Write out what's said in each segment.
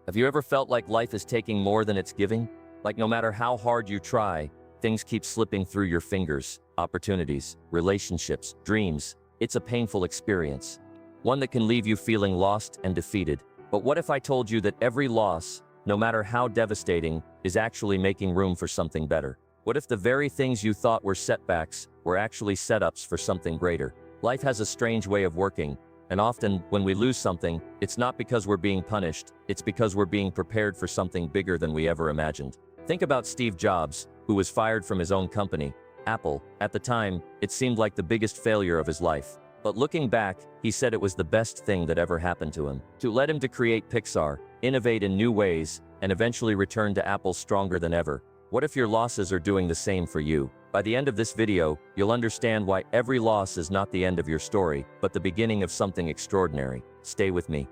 Have you ever felt like life is taking more than it's giving? Like no matter how hard you try, things keep slipping through your fingers, opportunities, relationships, dreams. It's a painful experience. One that can leave you feeling lost and defeated. But what if I told you that every loss, no matter how devastating, is actually making room for something better? What if the very things you thought were setbacks were actually setups for something greater? Life has a strange way of working, and often, when we lose something, it's not because we're being punished, it's because we're being prepared for something bigger than we ever imagined. Think about Steve Jobs, who was fired from his own company, Apple. At the time, it seemed like the biggest failure of his life. But looking back, he said it was the best thing that ever happened to him. To let him to create Pixar, innovate in new ways, and eventually return to Apple stronger than ever. What if your losses are doing the same for you? By the end of this video, you'll understand why every loss is not the end of your story, but the beginning of something extraordinary. Stay with me.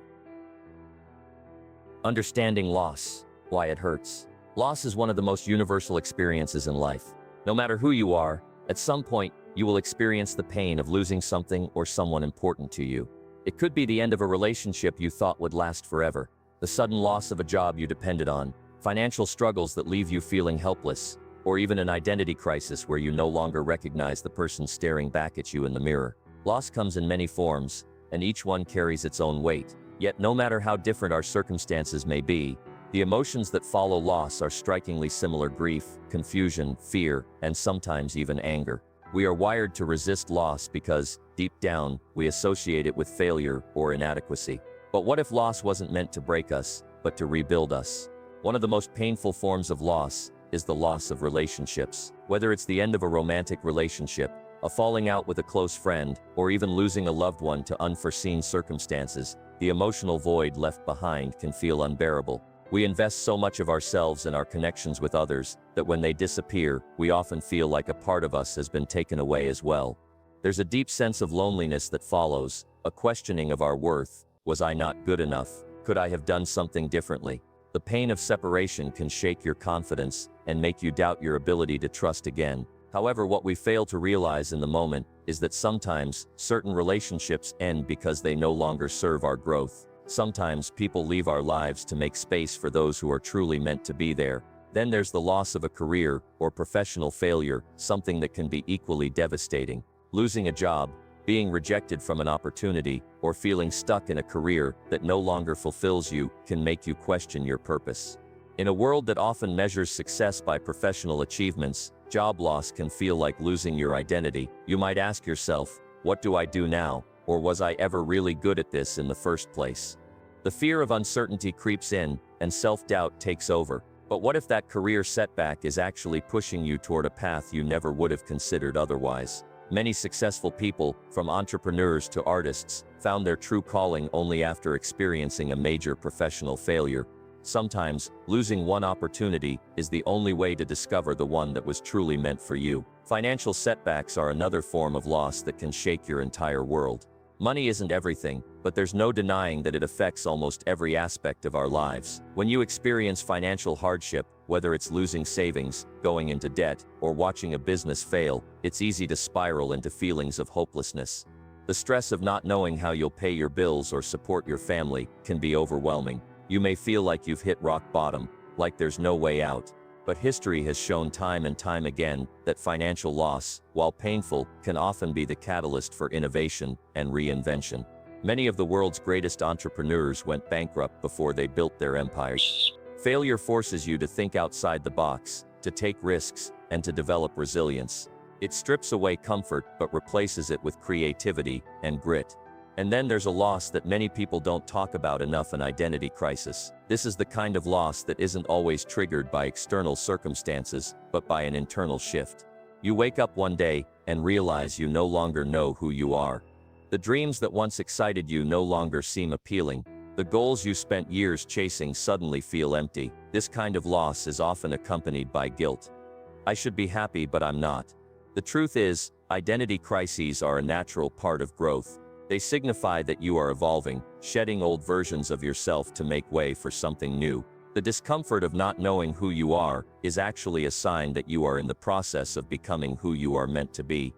Understanding loss. Why it hurts. Loss is one of the most universal experiences in life. No matter who you are, at some point, you will experience the pain of losing something or someone important to you. It could be the end of a relationship you thought would last forever, the sudden loss of a job you depended on, financial struggles that leave you feeling helpless, or even an identity crisis where you no longer recognize the person staring back at you in the mirror. Loss comes in many forms, and each one carries its own weight. Yet no matter how different our circumstances may be, the emotions that follow loss are strikingly similar: grief, confusion, fear, and sometimes even anger. We are wired to resist loss because, deep down, we associate it with failure or inadequacy. But what if loss wasn't meant to break us, but to rebuild us? One of the most painful forms of loss is the loss of relationships. Whether it's the end of a romantic relationship, a falling out with a close friend, or even losing a loved one to unforeseen circumstances, the emotional void left behind can feel unbearable. We invest so much of ourselves in our connections with others that when they disappear, we often feel like a part of us has been taken away as well. There's a deep sense of loneliness that follows, a questioning of our worth. Was I not good enough? Could I have done something differently? The pain of separation can shake your confidence and make you doubt your ability to trust again. However, what we fail to realize in the moment is that sometimes certain relationships end because they no longer serve our growth. Sometimes people leave our lives to make space for those who are truly meant to be there. Then there's the loss of a career or professional failure, something that can be equally devastating. Losing a job, being rejected from an opportunity, or feeling stuck in a career that no longer fulfills you can make you question your purpose. In a world that often measures success by professional achievements, job loss can feel like losing your identity. You might ask yourself, what do I do now? Or was I ever really good at this in the first place? The fear of uncertainty creeps in, and self-doubt takes over. But what if that career setback is actually pushing you toward a path you never would have considered otherwise? Many successful people, from entrepreneurs to artists, found their true calling only after experiencing a major professional failure. Sometimes, losing one opportunity is the only way to discover the one that was truly meant for you. Financial setbacks are another form of loss that can shake your entire world. Money isn't everything, but there's no denying that it affects almost every aspect of our lives. When you experience financial hardship, whether it's losing savings, going into debt, or watching a business fail, it's easy to spiral into feelings of hopelessness. The stress of not knowing how you'll pay your bills or support your family can be overwhelming. You may feel like you've hit rock bottom, like there's no way out. But history has shown time and time again that financial loss, while painful, can often be the catalyst for innovation and reinvention. Many of the world's greatest entrepreneurs went bankrupt before they built their empires. Failure forces you to think outside the box, to take risks, and to develop resilience. It strips away comfort but replaces it with creativity and grit. And then there's a loss that many people don't talk about enough: an identity crisis. This is the kind of loss that isn't always triggered by external circumstances, but by an internal shift. You wake up one day and realize you no longer know who you are. The dreams that once excited you no longer seem appealing. The goals you spent years chasing suddenly feel empty. This kind of loss is often accompanied by guilt. I should be happy, but I'm not. The truth is, identity crises are a natural part of growth. They signify that you are evolving, shedding old versions of yourself to make way for something new. The discomfort of not knowing who you are is actually a sign that you are in the process of becoming who you are meant to be.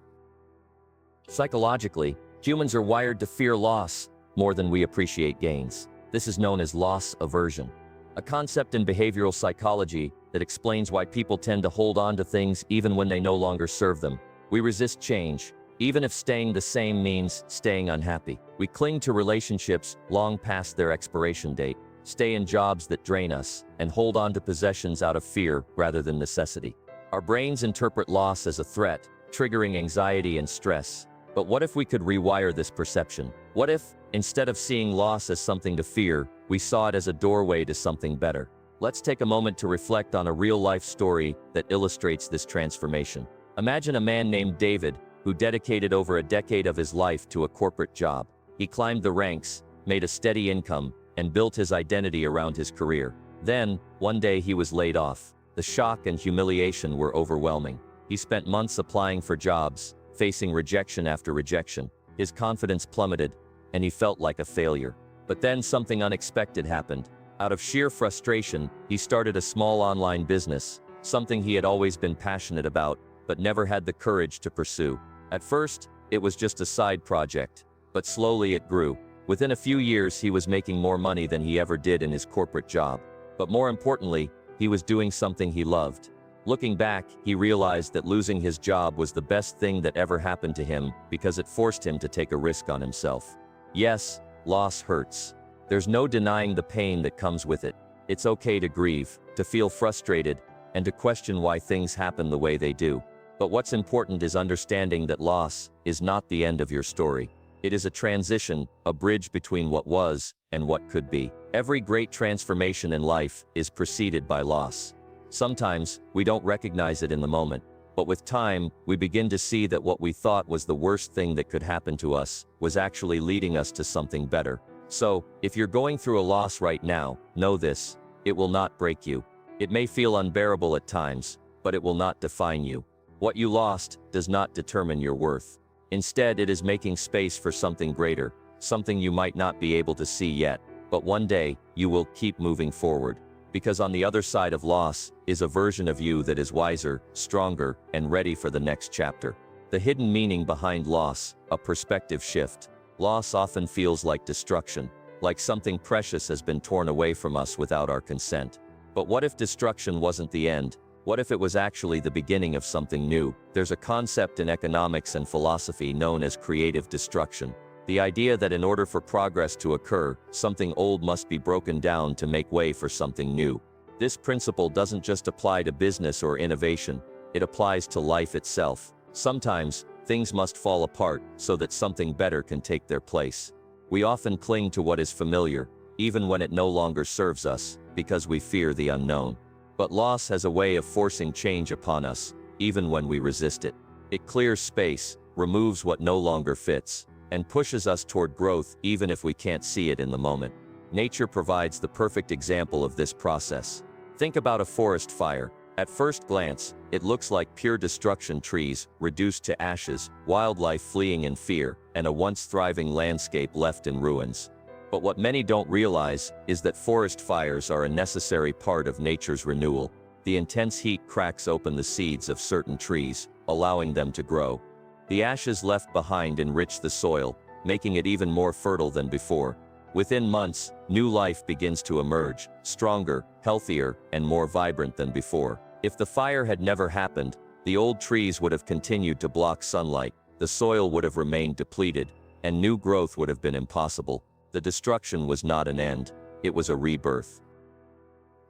Psychologically, humans are wired to fear loss more than we appreciate gains. This is known as loss aversion. a concept in behavioral psychology that explains why people tend to hold on to things even when they no longer serve them. We resist change, even if staying the same means staying unhappy. We cling to relationships long past their expiration date, stay in jobs that drain us, and hold on to possessions out of fear rather than necessity. Our brains interpret loss as a threat, triggering anxiety and stress. But what if we could rewire this perception? What if, instead of seeing loss as something to fear, we saw it as a doorway to something better? Let's take a moment to reflect on a real-life story that illustrates this transformation. Imagine a man named David, who dedicated over a decade of his life to a corporate job. He climbed the ranks, made a steady income, and built his identity around his career. Then, one day he was laid off. The shock and humiliation were overwhelming. He spent months applying for jobs, facing rejection after rejection. His confidence plummeted, and he felt like a failure. But then something unexpected happened. Out of sheer frustration, he started a small online business, something he had always been passionate about, but never had the courage to pursue. At first, it was just a side project, but slowly it grew. Within a few years, he was making more money than he ever did in his corporate job. But more importantly, he was doing something he loved. Looking back, he realized that losing his job was the best thing that ever happened to him because it forced him to take a risk on himself. Yes, loss hurts. There's no denying the pain that comes with it. It's okay to grieve, to feel frustrated, and to question why things happen the way they do. But what's important is understanding that loss is not the end of your story. It is a transition, a bridge between what was and what could be. Every great transformation in life is preceded by loss. Sometimes, we don't recognize it in the moment, but with time, we begin to see that what we thought was the worst thing that could happen to us was actually leading us to something better. So, if you're going through a loss right now, know this: it will not break you. It may feel unbearable at times, but it will not define you. What you lost does not determine your worth. Instead, it is making space for something greater, something you might not be able to see yet, but one day, you will keep moving forward. Because on the other side of loss is a version of you that is wiser, stronger, and ready for the next chapter. The hidden meaning behind loss, a perspective shift. Loss often feels like destruction, like something precious has been torn away from us without our consent. But what if destruction wasn't the end? What if it was actually the beginning of something new? There's a concept in economics and philosophy known as creative destruction. The idea that in order for progress to occur, something old must be broken down to make way for something new. This principle doesn't just apply to business or innovation, it applies to life itself. Sometimes, things must fall apart so that something better can take their place. We often cling to what is familiar, even when it no longer serves us, because we fear the unknown. But loss has a way of forcing change upon us, even when we resist it. It clears space, removes what no longer fits, and pushes us toward growth even if we can't see it in the moment. Nature provides the perfect example of this process. Think about a forest fire. At first glance, it looks like pure destruction: trees reduced to ashes, wildlife fleeing in fear, and a once thriving landscape left in ruins. But what many don't realize is that forest fires are a necessary part of nature's renewal. The intense heat cracks open the seeds of certain trees, allowing them to grow. The ashes left behind enrich the soil, making it even more fertile than before. Within months, new life begins to emerge, stronger, healthier, and more vibrant than before. If the fire had never happened, the old trees would have continued to block sunlight, the soil would have remained depleted, and new growth would have been impossible. The destruction was not an end, it was a rebirth.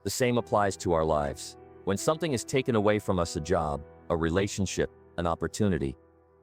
The same applies to our lives. When something is taken away from us, a job, a relationship, an opportunity,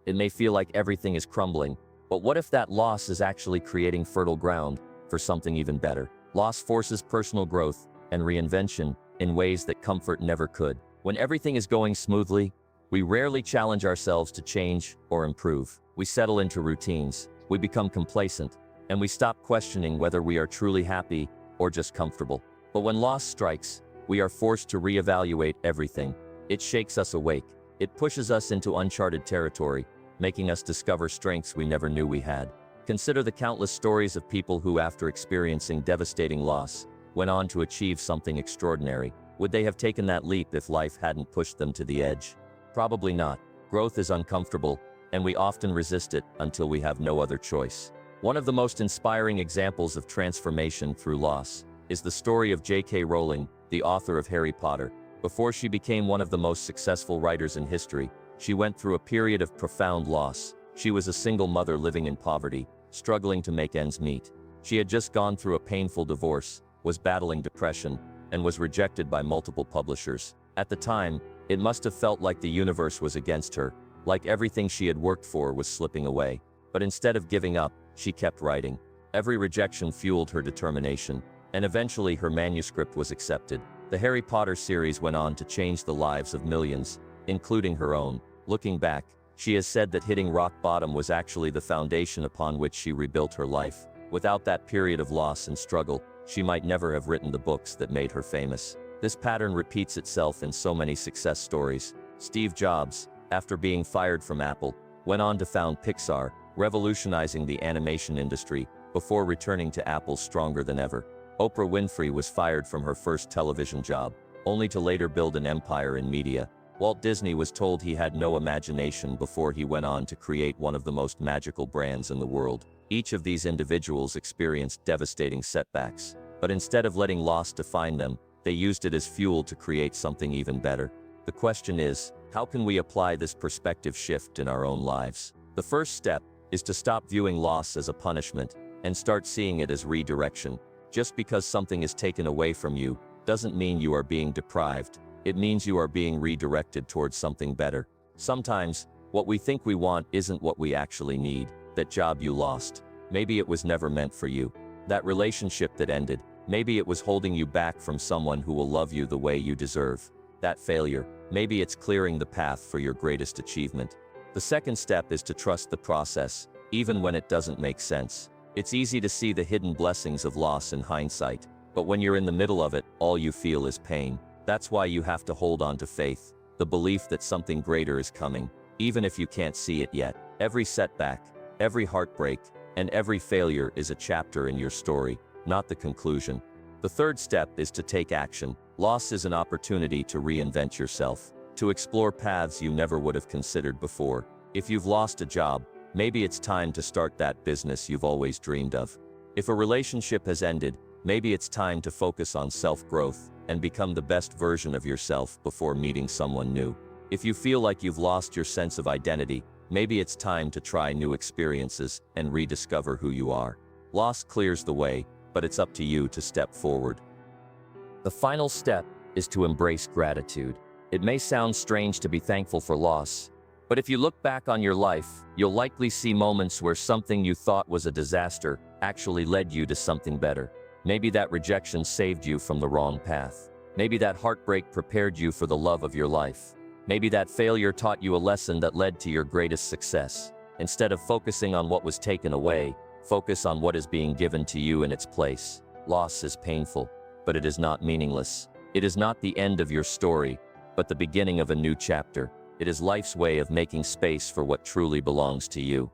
it may feel like everything is crumbling, but what if that loss is actually creating fertile ground for something even better? Loss forces personal growth and reinvention in ways that comfort never could. When everything is going smoothly, we rarely challenge ourselves to change or improve. We settle into routines, we become complacent, and we stop questioning whether we are truly happy or just comfortable. But when loss strikes, we are forced to reevaluate everything. It shakes us awake. It pushes us into uncharted territory, making us discover strengths we never knew we had. Consider the countless stories of people who, after experiencing devastating loss, went on to achieve something extraordinary. Would they have taken that leap if life hadn't pushed them to the edge? Probably not. Growth is uncomfortable, and we often resist it until we have no other choice. One of the most inspiring examples of transformation through loss is the story of J.K. Rowling, the author of Harry Potter. Before she became one of the most successful writers in history, she went through a period of profound loss. She was a single mother living in poverty, struggling to make ends meet. She had just gone through a painful divorce, was battling depression, and was rejected by multiple publishers. At the time, it must have felt like the universe was against her, like everything she had worked for was slipping away. But instead of giving up, she kept writing. Every rejection fueled her determination, and eventually her manuscript was accepted. The Harry Potter series went on to change the lives of millions, including her own. Looking back, she has said that hitting rock bottom was actually the foundation upon which she rebuilt her life. Without that period of loss and struggle, she might never have written the books that made her famous. This pattern repeats itself in so many success stories. Steve Jobs, after being fired from Apple, went on to found Pixar, revolutionizing the animation industry, before returning to Apple stronger than ever. Oprah Winfrey was fired from her first television job, only to later build an empire in media. Walt Disney was told he had no imagination before he went on to create one of the most magical brands in the world. Each of these individuals experienced devastating setbacks, but instead of letting loss define them, they used it as fuel to create something even better. The question is, how can we apply this perspective shift in our own lives? The first step is to stop viewing loss as a punishment and start seeing it as redirection. Just because something is taken away from you doesn't mean you are being deprived. It means you are being redirected towards something better. Sometimes, what we think we want isn't what we actually need. That job you lost, maybe it was never meant for you. That relationship that ended, maybe it was holding you back from someone who will love you the way you deserve. That failure, maybe it's clearing the path for your greatest achievement. The second step is to trust the process, even when it doesn't make sense. It's easy to see the hidden blessings of loss in hindsight, but when you're in the middle of it, all you feel is pain. That's why you have to hold on to faith, the belief that something greater is coming, even if you can't see it yet. Every setback, every heartbreak, and every failure is a chapter in your story, not the conclusion. The third step is to take action. Loss is an opportunity to reinvent yourself, to explore paths you never would have considered before. If you've lost a job, maybe it's time to start that business you've always dreamed of. If a relationship has ended, maybe it's time to focus on self-growth and become the best version of yourself before meeting someone new. If you feel like you've lost your sense of identity, maybe it's time to try new experiences and rediscover who you are. Loss clears the way, but it's up to you to step forward. The final step is to embrace gratitude. It may sound strange to be thankful for loss, but if you look back on your life, you'll likely see moments where something you thought was a disaster actually led you to something better. Maybe that rejection saved you from the wrong path. Maybe that heartbreak prepared you for the love of your life. Maybe that failure taught you a lesson that led to your greatest success. Instead of focusing on what was taken away, focus on what is being given to you in its place. Loss is painful, but it is not meaningless. It is not the end of your story, but the beginning of a new chapter. It is life's way of making space for what truly belongs to you.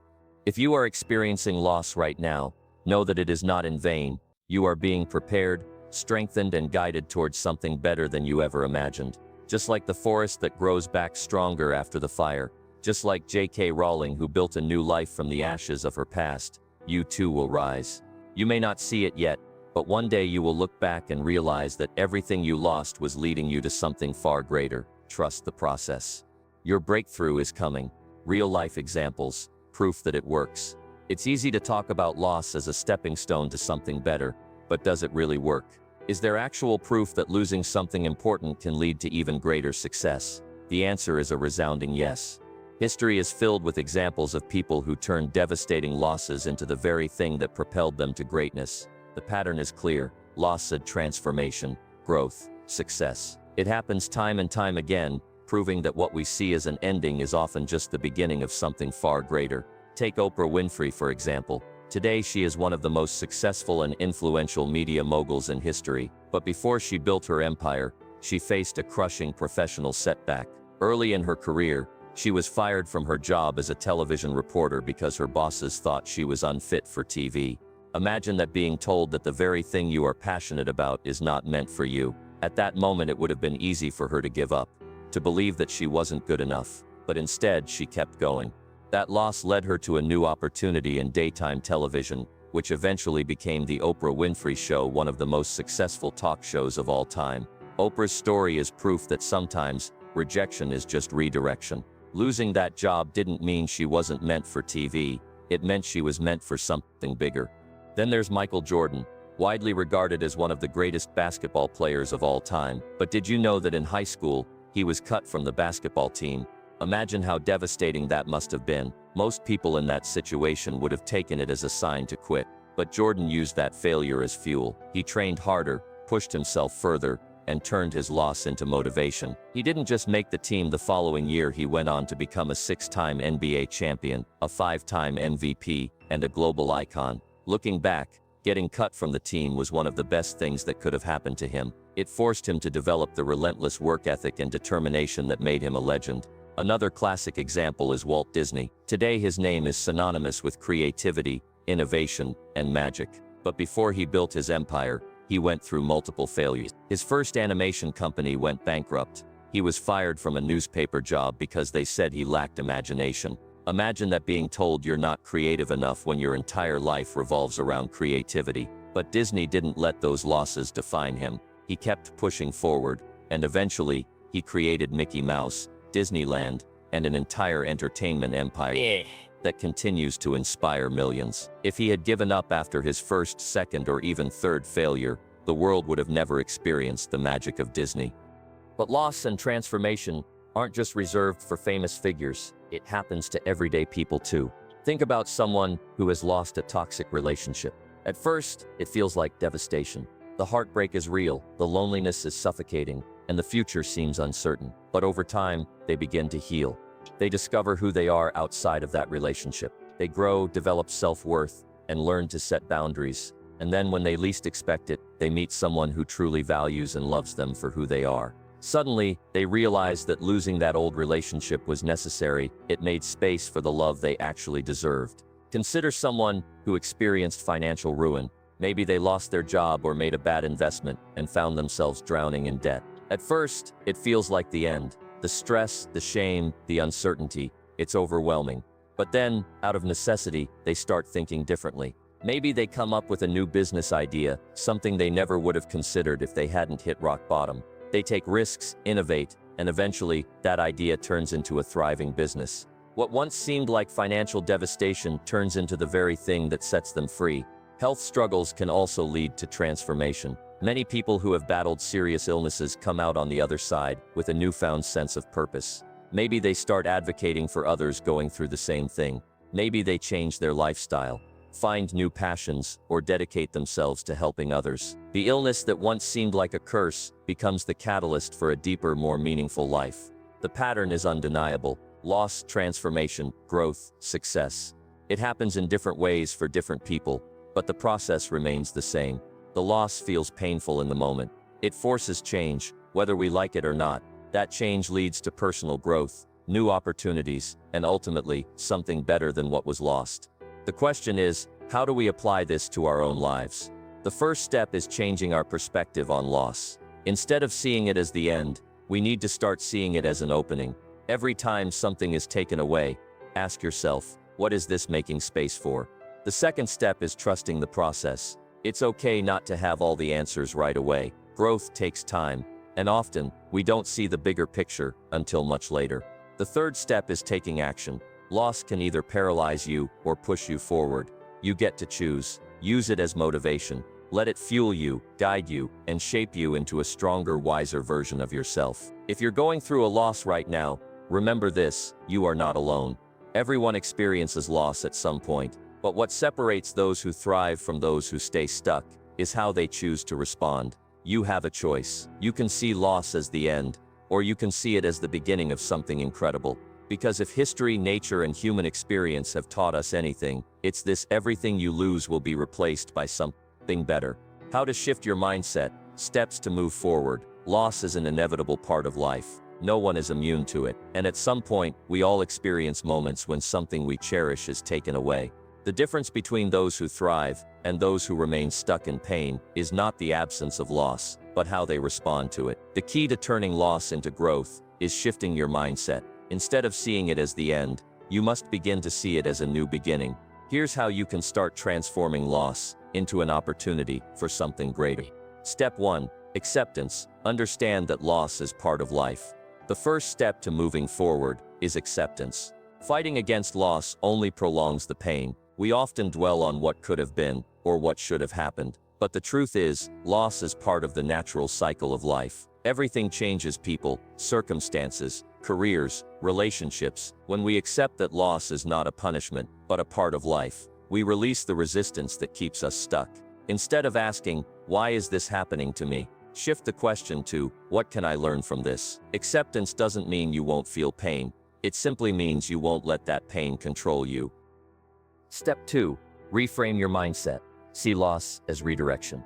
If you are experiencing loss right now, know that it is not in vain. You are being prepared, strengthened, and guided towards something better than you ever imagined. Just like the forest that grows back stronger after the fire, just like J.K. Rowling who built a new life from the ashes of her past, you too will rise. You may not see it yet, but one day you will look back and realize that everything you lost was leading you to something far greater. Trust the process. Your breakthrough is coming. Real-life examples, proof that it works. It's easy to talk about loss as a stepping stone to something better, but does it really work? Is there actual proof that losing something important can lead to even greater success? The answer is a resounding yes. History is filled with examples of people who turned devastating losses into the very thing that propelled them to greatness. The pattern is clear: loss and transformation, growth, success. It happens time and time again, proving that what we see as an ending is often just the beginning of something far greater. Take Oprah Winfrey, for example. Today she is one of the most successful and influential media moguls in history, but before she built her empire, she faced a crushing professional setback. Early in her career, she was fired from her job as a television reporter because her bosses thought she was unfit for TV. Imagine that, being told that the very thing you are passionate about is not meant for you. At that moment it would have been easy for her to give up, to believe that she wasn't good enough, but instead she kept going. That loss led her to a new opportunity in daytime television, which eventually became the Oprah Winfrey Show, one of the most successful talk shows of all time. Oprah's story is proof that sometimes rejection is just redirection. Losing that job didn't mean she wasn't meant for TV. It meant she was meant for something bigger. Then there's Michael Jordan, widely regarded as one of the greatest basketball players of all time. But did you know that in high school, he was cut from the basketball team? Imagine how devastating that must have been. Most people in that situation would have taken it as a sign to quit. But Jordan used that failure as fuel. He trained harder, pushed himself further, and turned his loss into motivation. He didn't just make the team the following year. He went on to become a 6-time NBA champion, a 5-time MVP, and a global icon. Looking back, getting cut from the team was one of the best things that could have happened to him. It forced him to develop the relentless work ethic and determination that made him a legend. Another classic example is Walt Disney. Today his name is synonymous with creativity, innovation, and magic. But before he built his empire, he went through multiple failures. His first animation company went bankrupt. He was fired from a newspaper job because they said he lacked imagination. Imagine that, being told you're not creative enough when your entire life revolves around creativity. But Disney didn't let those losses define him. He kept pushing forward, and eventually, he created Mickey Mouse, Disneyland, and an entire entertainment empire that continues to inspire millions. If he had given up after his first, second, or even third failure, the world would have never experienced the magic of Disney. But loss and transformation aren't just reserved for famous figures. It happens to everyday people too. Think about someone who has lost a toxic relationship. At first, it feels like devastation. The heartbreak is real, the loneliness is suffocating, and the future seems uncertain. But over time, they begin to heal. They discover who they are outside of that relationship. They grow, develop self-worth, and learn to set boundaries. And then when they least expect it, they meet someone who truly values and loves them for who they are. Suddenly, they realize that losing that old relationship was necessary. It made space for the love they actually deserved. Consider someone who experienced financial ruin. Maybe they lost their job or made a bad investment and found themselves drowning in debt. At first, it feels like the end. The stress, the shame, the uncertainty, it's overwhelming. But then, out of necessity, they start thinking differently. Maybe they come up with a new business idea, something they never would have considered if they hadn't hit rock bottom. They take risks, innovate, and eventually, that idea turns into a thriving business. What once seemed like financial devastation turns into the very thing that sets them free. Health struggles can also lead to transformation. Many people who have battled serious illnesses come out on the other side with a newfound sense of purpose. Maybe they start advocating for others going through the same thing. Maybe they change their lifestyle, find new passions, or dedicate themselves to helping others. The illness that once seemed like a curse becomes the catalyst for a deeper, more meaningful life. The pattern is undeniable: loss, transformation, growth, success. It happens in different ways for different people, but the process remains the same. The loss feels painful in the moment. It forces change, whether we like it or not. That change leads to personal growth, new opportunities, and ultimately, something better than what was lost. The question is, how do we apply this to our own lives? The first step is changing our perspective on loss. Instead of seeing it as the end, we need to start seeing it as an opening. Every time something is taken away, ask yourself, what is this making space for? The second step is trusting the process. It's okay not to have all the answers right away. Growth takes time, and often, we don't see the bigger picture until much later. The third step is taking action. Loss can either paralyze you or push you forward. You get to choose. Use it as motivation. Let it fuel you, guide you, and shape you into a stronger, wiser version of yourself. If you're going through a loss right now, remember this: you are not alone. Everyone experiences loss at some point. But what separates those who thrive from those who stay stuck is how they choose to respond. You have a choice. You can see loss as the end, or you can see it as the beginning of something incredible. Because if history, nature, and human experience have taught us anything, it's this: everything you lose will be replaced by something better. How to shift your mindset, steps to move forward. Loss is an inevitable part of life. No one is immune to it, and at some point, we all experience moments when something we cherish is taken away. The difference between those who thrive and those who remain stuck in pain is not the absence of loss, but how they respond to it. The key to turning loss into growth is shifting your mindset. Instead of seeing it as the end, you must begin to see it as a new beginning. Here's how you can start transforming loss into an opportunity for something greater. Step 1. Acceptance. Understand that loss is part of life. The first step to moving forward is acceptance. Fighting against loss only prolongs the pain. We often dwell on what could have been or what should have happened. But the truth is, loss is part of the natural cycle of life. Everything changes: people, circumstances, careers, relationships. When we accept that loss is not a punishment, but a part of life, we release the resistance that keeps us stuck. Instead of asking, "Why is this happening to me?" shift the question to, "What can I learn from this?" Acceptance doesn't mean you won't feel pain. It simply means you won't let that pain control you. Step 2. Reframe your mindset. See loss as redirection,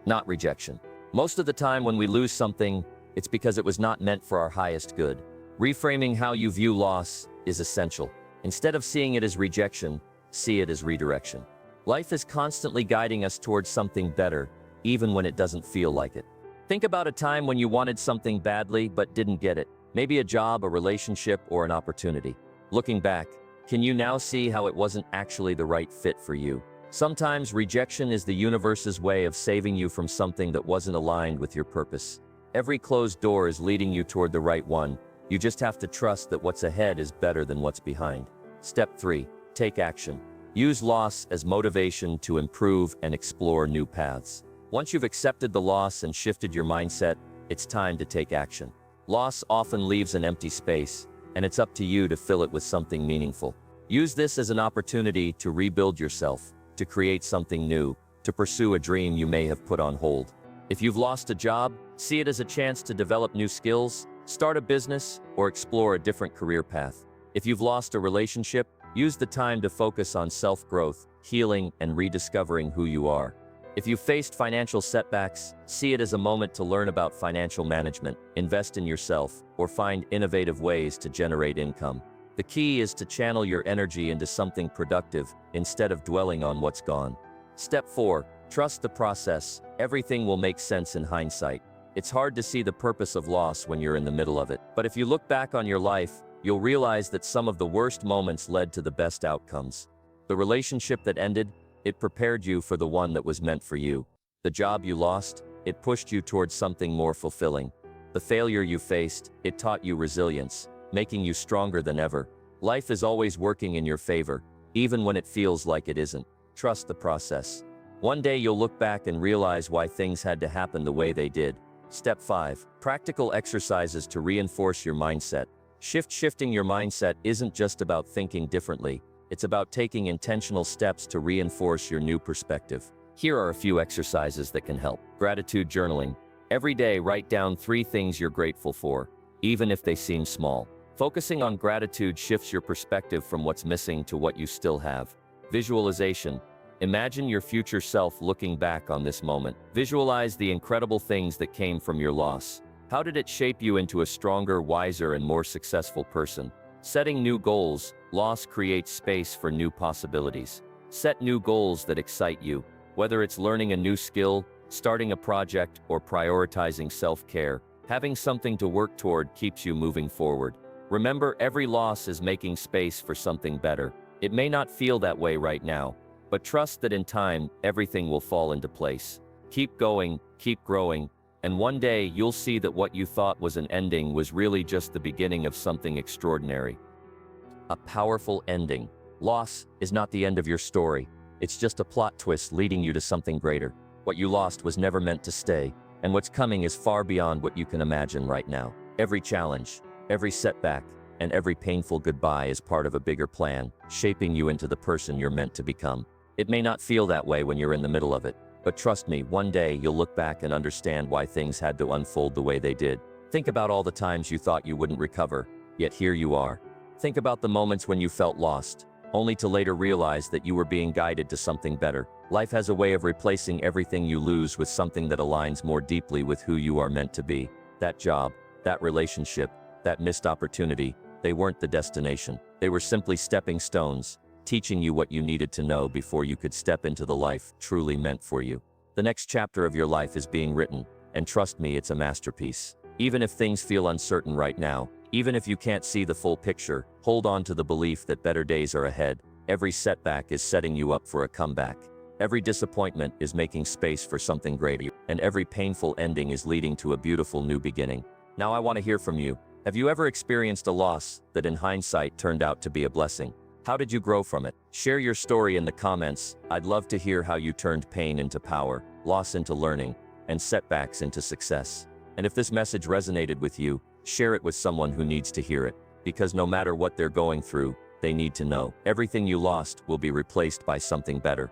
not rejection. Most of the time when we lose something, it's because it was not meant for our highest good. Reframing how you view loss is essential. Instead of seeing it as rejection, see it as redirection. Life is constantly guiding us towards something better, even when it doesn't feel like it. Think about a time when you wanted something badly but didn't get it. Maybe a job, a relationship, or an opportunity. Looking back, can you now see how it wasn't actually the right fit for you? Sometimes rejection is the universe's way of saving you from something that wasn't aligned with your purpose. Every closed door is leading you toward the right one. You just have to trust that what's ahead is better than what's behind. Step 3. Take action. Use loss as motivation to improve and explore new paths. Once you've accepted the loss and shifted your mindset, it's time to take action. Loss often leaves an empty space, and it's up to you to fill it with something meaningful. Use this as an opportunity to rebuild yourself, to create something new, to pursue a dream you may have put on hold. If you've lost a job, see it as a chance to develop new skills, start a business, or explore a different career path. If you've lost a relationship, use the time to focus on self-growth, healing, and rediscovering who you are. If you've faced financial setbacks, see it as a moment to learn about financial management, invest in yourself, or find innovative ways to generate income. The key is to channel your energy into something productive instead of dwelling on what's gone. Step 4. Trust the process. Everything will make sense in hindsight. It's hard to see the purpose of loss when you're in the middle of it. But if you look back on your life, you'll realize that some of the worst moments led to the best outcomes. The relationship that ended, it prepared you for the one that was meant for you. The job you lost, it pushed you towards something more fulfilling. The failure you faced, it taught you resilience, making you stronger than ever. Life is always working in your favor, even when it feels like it isn't. Trust the process. One day you'll look back and realize why things had to happen the way they did. Step 5. Practical exercises to reinforce your mindset. Shifting your mindset isn't just about thinking differently. It's about taking intentional steps to reinforce your new perspective. Here are a few exercises that can help. Gratitude journaling. Every day, write down 3 things you're grateful for, even if they seem small. Focusing on gratitude shifts your perspective from what's missing to what you still have. Visualization. Imagine your future self looking back on this moment. Visualize the incredible things that came from your loss. How did it shape you into a stronger, wiser, and more successful person? Setting new goals. Loss creates space for new possibilities. Set new goals that excite you. Whether it's learning a new skill, starting a project, or prioritizing self-care, having something to work toward keeps you moving forward. Remember, every loss is making space for something better. It may not feel that way right now, but trust that in time, everything will fall into place. Keep going, keep growing, and one day you'll see that what you thought was an ending was really just the beginning of something extraordinary. A powerful ending. Loss is not the end of your story. It's just a plot twist leading you to something greater. What you lost was never meant to stay, and what's coming is far beyond what you can imagine right now. Every challenge, every setback, and every painful goodbye is part of a bigger plan, shaping you into the person you're meant to become. It may not feel that way when you're in the middle of it, but trust me, one day you'll look back and understand why things had to unfold the way they did. Think about all the times you thought you wouldn't recover, yet here you are. Think about the moments when you felt lost, only to later realize that you were being guided to something better. Life has a way of replacing everything you lose with something that aligns more deeply with who you are meant to be. That job, that relationship, that missed opportunity, they weren't the destination. They were simply stepping stones, teaching you what you needed to know before you could step into the life truly meant for you. The next chapter of your life is being written, and trust me, it's a masterpiece. Even if things feel uncertain right now, even if you can't see the full picture, hold on to the belief that better days are ahead. Every setback is setting you up for a comeback. Every disappointment is making space for something greater, and every painful ending is leading to a beautiful new beginning. Now I want to hear from you. Have you ever experienced a loss that in hindsight turned out to be a blessing? How did you grow from it? Share your story in the comments. I'd love to hear how you turned pain into power, loss into learning, and setbacks into success. And if this message resonated with you, share it with someone who needs to hear it. Because no matter what they're going through, they need to know everything you lost will be replaced by something better.